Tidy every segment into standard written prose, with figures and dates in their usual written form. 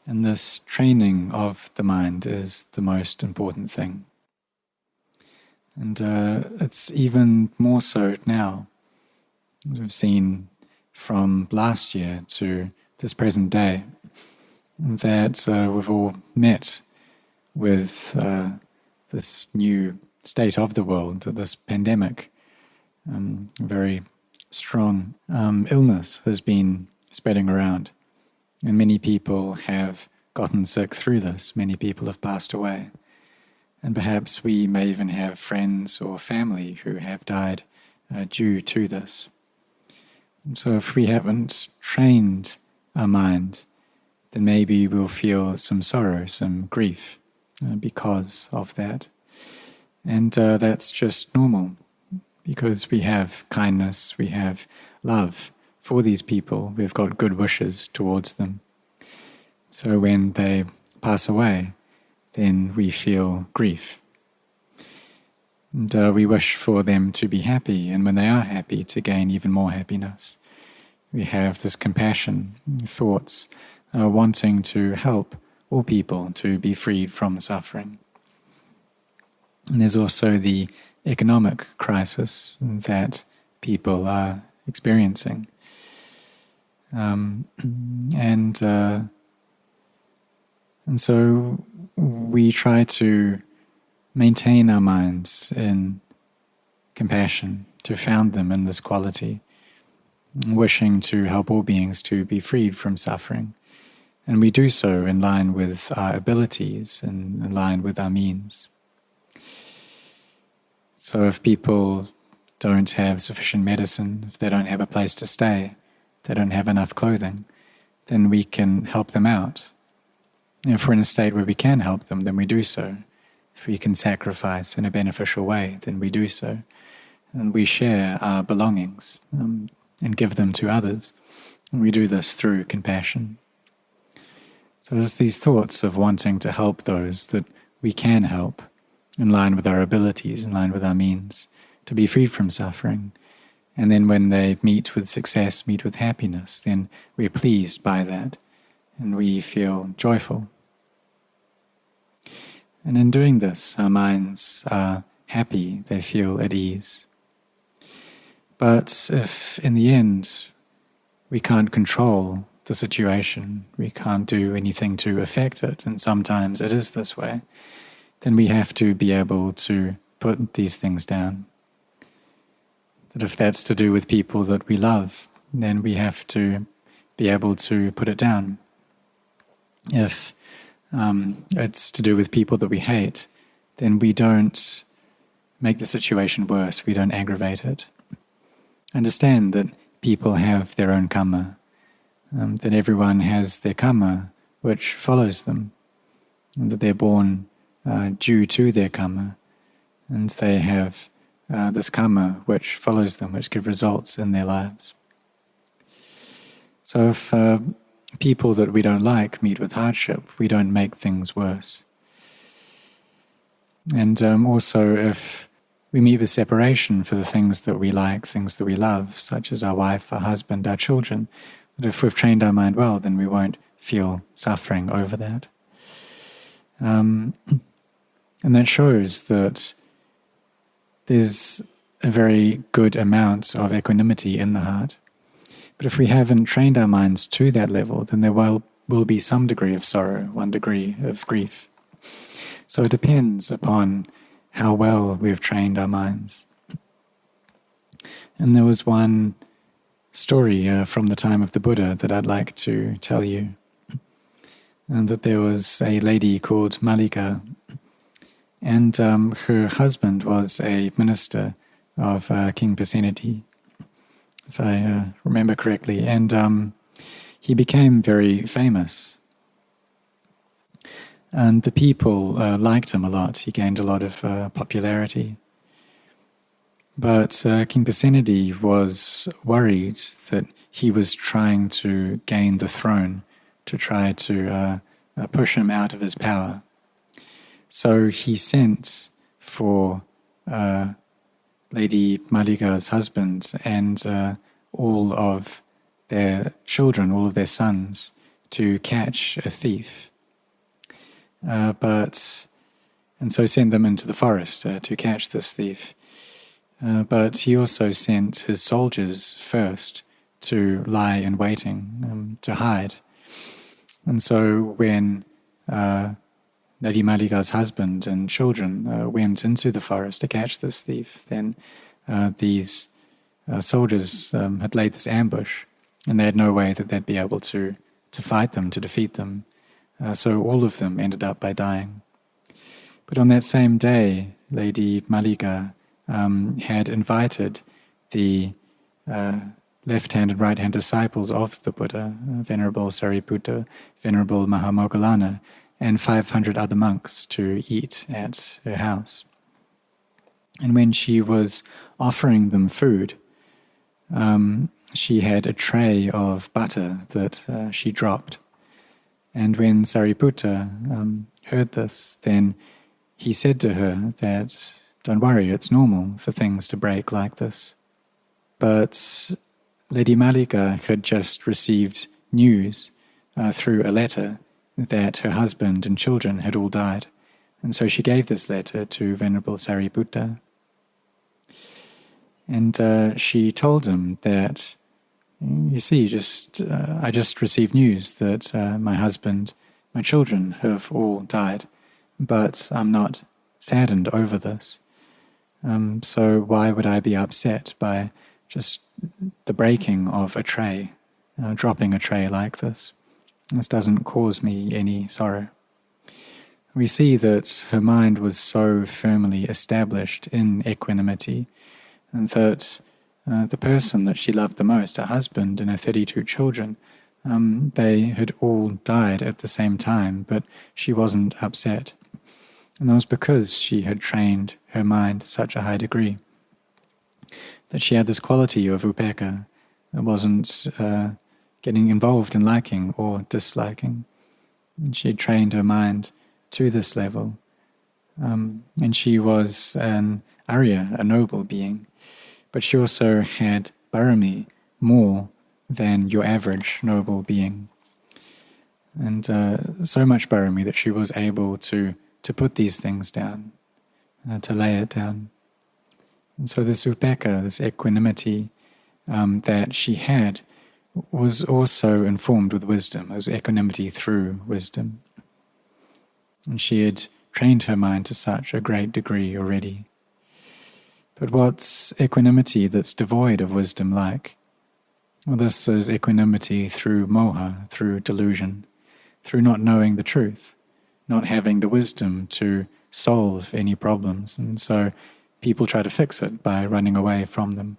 And this training of the mind is the most important thing. And it's even more so now. We've seen from last year to this present day that we've all met with this new state of the world, this pandemic. Very strong illness has been spreading around, and many people have gotten sick through this. Many people have passed away, and perhaps we may even have friends or family who have died due to this. And so if we haven't trained our mind, then maybe we'll feel some sorrow, some grief because of that. And that's just normal, because we have kindness, we have love for these people, we've got good wishes towards them. So when they pass away, then we feel grief. And we wish for them to be happy, and when they are happy, to gain even more happiness. We have this compassion, thoughts, wanting to help all people to be freed from suffering. And there's also the economic crisis that people are experiencing. And so we try to maintain our minds in compassion, to found them in this quality, wishing to help all beings to be freed from suffering. And we do so in line with our abilities and in line with our means. So if people don't have sufficient medicine, if they don't have a place to stay, they don't have enough clothing, then we can help them out. And if we're in a state where we can help them, then we do so. If we can sacrifice in a beneficial way, then we do so. And we share our belongings and give them to others. And we do this through compassion. So it's these thoughts of wanting to help those that we can help, in line with our abilities, in line with our means, to be freed from suffering. And then when they meet with success, meet with happiness, then we're pleased by that, and we feel joyful. And in doing this, our minds are happy, they feel at ease. But if in the end we can't control the situation, we can't do anything to affect it, and sometimes it is this way, then we have to be able to put these things down. That if that's to do with people that we love, then we have to be able to put it down. If it's to do with people that we hate, then we don't make the situation worse, we don't aggravate it. Understand that people have their own karma, that everyone has their karma which follows them, and that they're born due to their karma, and they have this karma which follows them, which give results in their lives. So if people that we don't like meet with hardship, we don't make things worse. And also if we meet with separation for the things that we like, things that we love, such as our wife, our husband, our children, that if we've trained our mind well, then we won't feel suffering over that. And that shows that there's a very good amount of equanimity in the heart. But if we haven't trained our minds to that level, then there will be some degree of sorrow, one degree of grief. So it depends upon how well we've trained our minds. And there was one story from the time of the Buddha that I'd like to tell you. And that there was a lady called Malika, and her husband was a minister of King Pasenadi, if I remember correctly, and he became very famous. And the people liked him a lot. He gained a lot of popularity. But King Pasenadi was worried that he was trying to gain the throne, to try to push him out of his power. So he sent for Lady Malika's husband and all of their children, all of their sons, to catch a thief, and so sent them into the forest to catch this thief. But he also sent his soldiers first to lie in waiting, to hide. And so when Lady Malika's husband and children went into the forest to catch this thief, then these soldiers had laid this ambush, and they had no way that they'd be able to fight them, to defeat them. So all of them ended up by dying. But on that same day, Lady Malika had invited the left-hand and right-hand disciples of the Buddha, Venerable Sariputta, Venerable Mahamoggallana, and 500 other monks to eat at her house. And when she was offering them food, she had a tray of butter that she dropped. And when Sariputta heard this, then he said to her that, "Don't worry, it's normal for things to break like this." But Lady Malika had just received news through a letter that her husband and children had all died. And so she gave this letter to Venerable Sariputta. And she told him that, "You see, I just received news that my husband, my children have all died, but I'm not saddened over this. So why would I be upset by just the breaking of a tray, dropping a tray like this? This doesn't cause me any sorrow." We see that her mind was so firmly established in equanimity, and that the person that she loved the most, her husband and her 32 children, they had all died at the same time, but she wasn't upset. And that was because she had trained her mind to such a high degree that she had this quality of upekkha that wasn't getting involved in liking or disliking. And she had trained her mind to this level. And she was an Arya, a noble being, but she also had parami, more than your average noble being. And so much parami that she was able to put these things down, to lay it down. And so this upekkha, this equanimity that she had, was also informed with wisdom. It was equanimity through wisdom. And she had trained her mind to such a great degree already. But what's equanimity that's devoid of wisdom like? Well, this is equanimity through moha, through delusion, through not knowing the truth, not having the wisdom to solve any problems. And so people try to fix it by running away from them.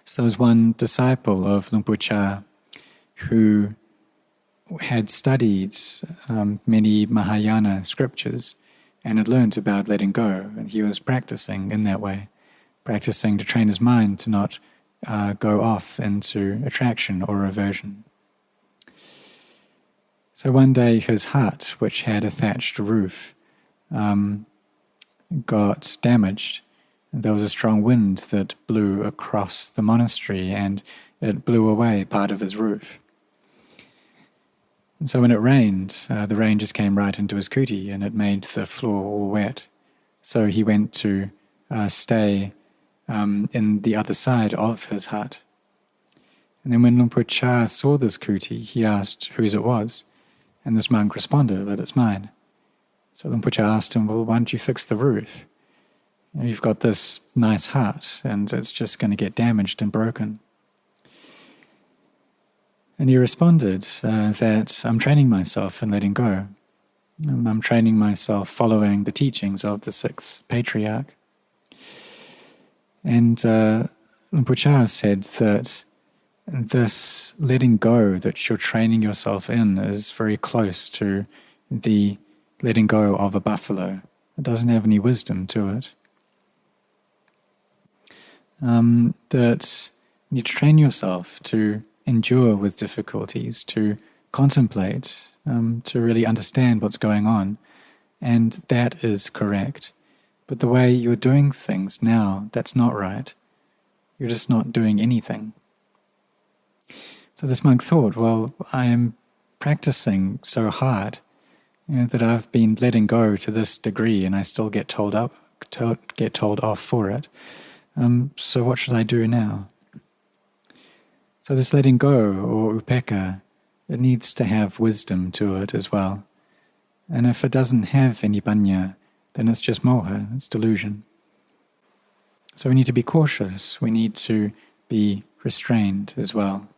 So there was one disciple of Luang Por Chah who had studied many Mahayana scriptures and had learnt about letting go, and he was practicing in that way, practicing to train his mind to not go off into attraction or aversion. So one day his hut, which had a thatched roof, got damaged. There was a strong wind that blew across the monastery, and it blew away part of his roof. And so when it rained, the rain just came right into his kuti, and it made the floor all wet. So he went to stay in the other side of his hut. And then when Luang Por Chah saw this kuti, he asked whose it was, and this monk responded that it's mine. So Luang Por Chah asked him, "Well, why don't you fix the roof? You've got this nice hut, and it's just going to get damaged and broken." And he responded that I'm training myself in letting go. I'm training myself following the teachings of the sixth patriarch. And Luang Por Chah said that this letting go that you're training yourself in is very close to the letting go of a buffalo. It doesn't have any wisdom to it. That you need to train yourself to endure with difficulties, to contemplate, to really understand what's going on. And that is correct. But the way you're doing things now, that's not right. You're just not doing anything. It's So this monk thought, well, I am practicing so hard, that I've been letting go to this degree, and I still get told off for it. So what should I do now? So this letting go, or upekkha, it needs to have wisdom to it as well. And if it doesn't have any panya, then it's just moha, it's delusion. So we need to be cautious, we need to be restrained as well.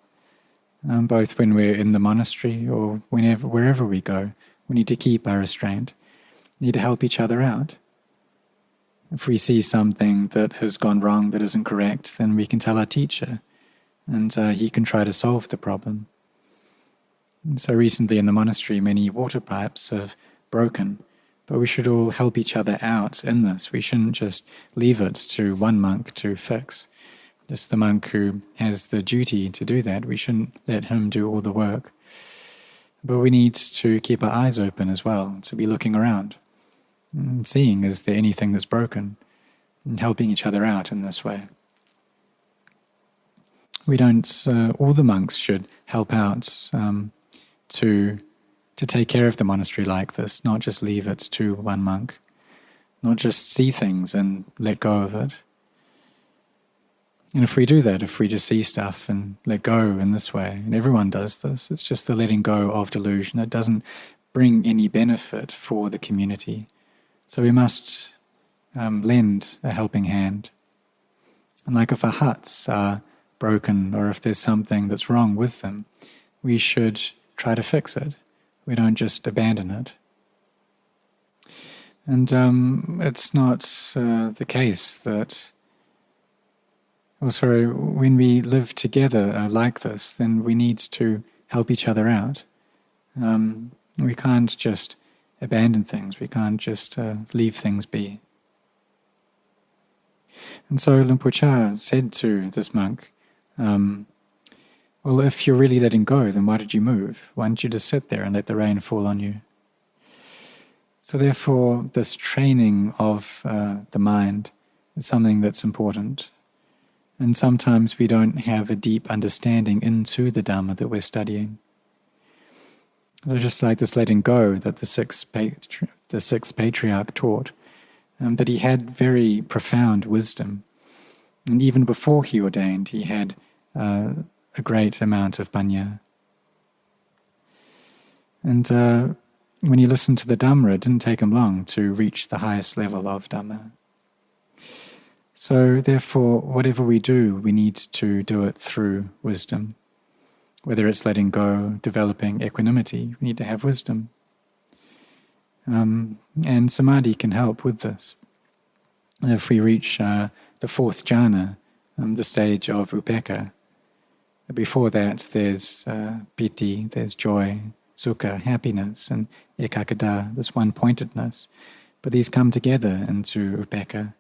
Both when we're in the monastery or wherever we go, we need to keep our restraint. We need to help each other out. If we see something that has gone wrong, that isn't correct, then we can tell our teacher, and he can try to solve the problem. And so recently in the monastery, many water pipes have broken, but we should all help each other out in this. We shouldn't just leave it to one monk to fix. Just the monk who has the duty to do that, we shouldn't let him do all the work. But we need to keep our eyes open as well, to be looking around, and seeing, is there anything that's broken, and helping each other out in this way. We don't, all the monks should help out to take care of the monastery like this, not just leave it to one monk, not just see things and let go of it. And if we do that, if we just see stuff and let go in this way, and everyone does this, it's just the letting go of delusion. It doesn't bring any benefit for the community. So we must lend a helping hand. And like if our huts are broken or if there's something that's wrong with them, we should try to fix it. We don't just abandon it. And it's not the case that when we live together like this, then we need to help each other out. We can't just abandon things. We can't just leave things be. And so Luang Por Chah said to this monk, well, if you're really letting go, then why did you move? Why don't you just sit there and let the rain fall on you? So therefore, this training of the mind is something that's important. And sometimes we don't have a deep understanding into the Dhamma that we're studying. So just like this letting go that the sixth patriarch taught, that he had very profound wisdom. And even before he ordained, he had a great amount of panya. And when he listened to the Dhamma, it didn't take him long to reach the highest level of Dhamma. So therefore, whatever we do, we need to do it through wisdom. Whether it's letting go, developing equanimity, we need to have wisdom. And samadhi can help with this. If we reach the fourth jhana, the stage of upekkha, before that there's piti, there's joy, sukha, happiness, and ekaggata, this one-pointedness. But these come together into upekkha,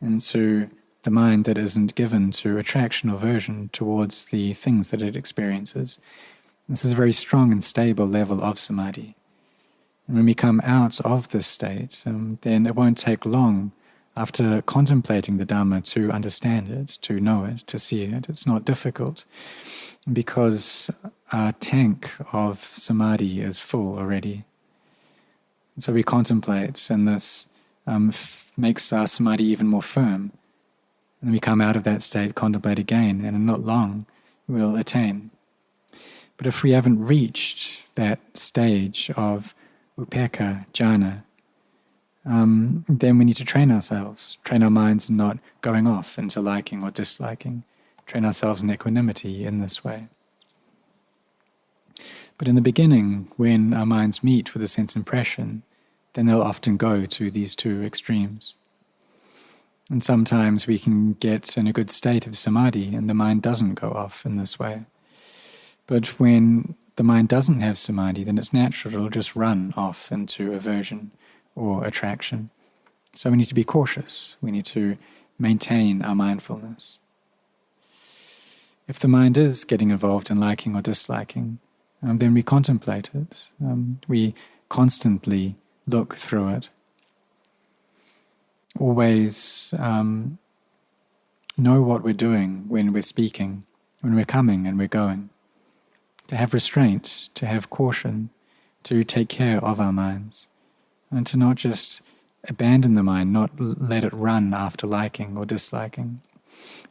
into the mind that isn't given to attraction or aversion towards the things that it experiences. This is a very strong and stable level of samadhi. And when we come out of this state, then it won't take long after contemplating the Dhamma to understand it, to know it, to see it. It's not difficult because our tank of samadhi is full already. And so we contemplate, and this makes our samadhi even more firm. And then we come out of that state, contemplate again, and in not long we'll attain. But if we haven't reached that stage of upekkha jhana, then we need to train ourselves, train our minds in not going off into liking or disliking, train ourselves in equanimity in this way. But in the beginning, when our minds meet with a sense impression, then they'll often go to these two extremes. And sometimes we can get in a good state of samadhi and the mind doesn't go off in this way. But when the mind doesn't have samadhi, then it's natural, it'll just run off into aversion or attraction. So we need to be cautious. We need to maintain our mindfulness. If the mind is getting involved in liking or disliking, then we contemplate it. We constantly look through it. Always know what we're doing when we're speaking, when we're coming and we're going. to have restraint, to have caution, to take care of our minds, and to not just abandon the mind, not let it run after liking or disliking,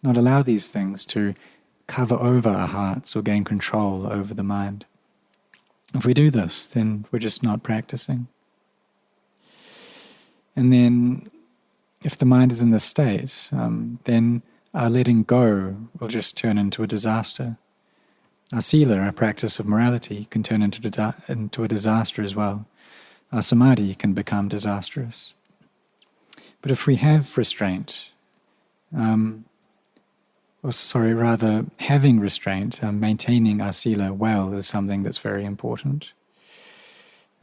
not allow these things to cover over our hearts or gain control over the mind. If we do this, then we're just not practicing. And then if the mind is in this state, then our letting go will just turn into a disaster. Our sila, our practice of morality, can turn into a disaster as well. Our samadhi can become disastrous. But if we have restraint, having restraint, maintaining our sila well is something that's very important.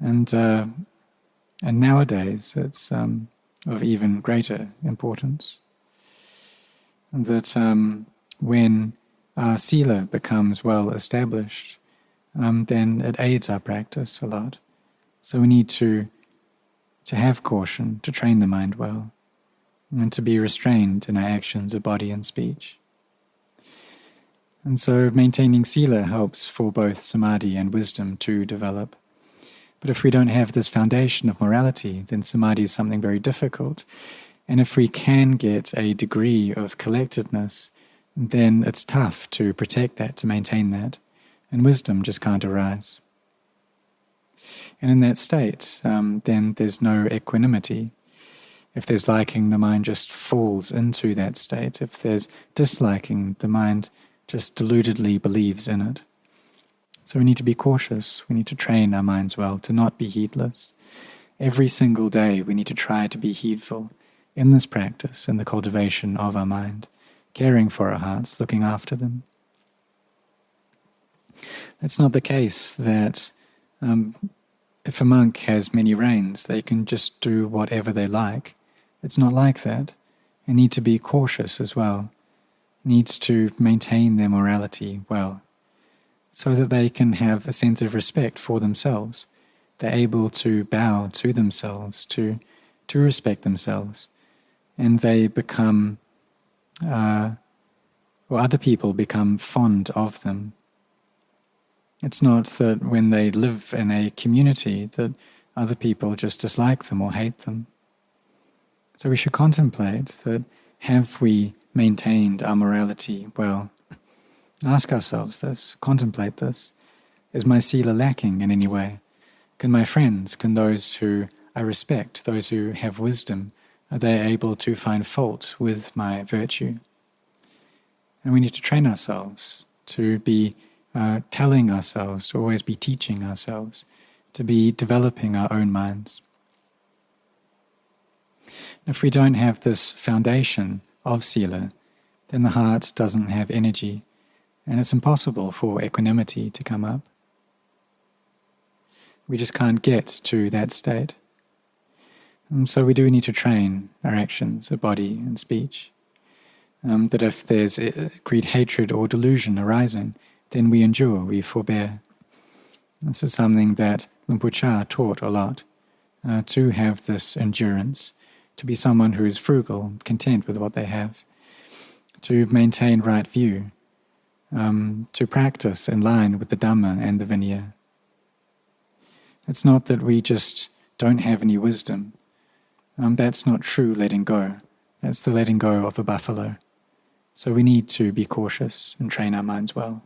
And nowadays it's of even greater importance. And that when our sila becomes well established, then it aids our practice a lot. So we need to have caution, to train the mind well, and to be restrained in our actions of body and speech. And so maintaining sila helps for both samadhi and wisdom to develop. But if we don't have this foundation of morality, then samadhi is something very difficult. And if we can get a degree of collectedness, then it's tough to protect that, to maintain that, and wisdom just can't arise. And in that state, then there's no equanimity. If there's liking, the mind just falls into that state. If there's disliking, the mind just deludedly believes in it. So we need to be cautious. We need to train our minds well to not be heedless. Every single day we need to try to be heedful in this practice, in the cultivation of our mind, caring for our hearts, looking after them. It's not the case that if a monk has many reins, they can just do whatever they like. It's not like that. They need to be cautious as well, needs to maintain their morality well, so that they can have a sense of respect for themselves. They're able to bow to themselves, to respect themselves, and they become, other people become fond of them. It's not that when they live in a community that other people just dislike them or hate them. So we should contemplate that, have we maintained our morality well? Ask ourselves this, contemplate this. Is my sila lacking in any way? Can my friends, can those who I respect, those who have wisdom, are they able to find fault with my virtue? And we need to train ourselves to be telling ourselves, to always be teaching ourselves, to be developing our own minds. If we don't have this foundation of sila, then the heart doesn't have energy, and it's impossible for equanimity to come up. We just can't get to that state. And so we do need to train our actions of body and speech. That if there's greed, hatred, or delusion arising, then we endure, we forbear. This is something that Luang Por Chah taught a lot, to have this endurance, to be someone who is frugal, content with what they have, to maintain right view, to practice in line with the Dhamma and the Vinaya. It's not that we just don't have any wisdom. That's not true letting go. That's the letting go of a buffalo. So we need to be cautious and train our minds well.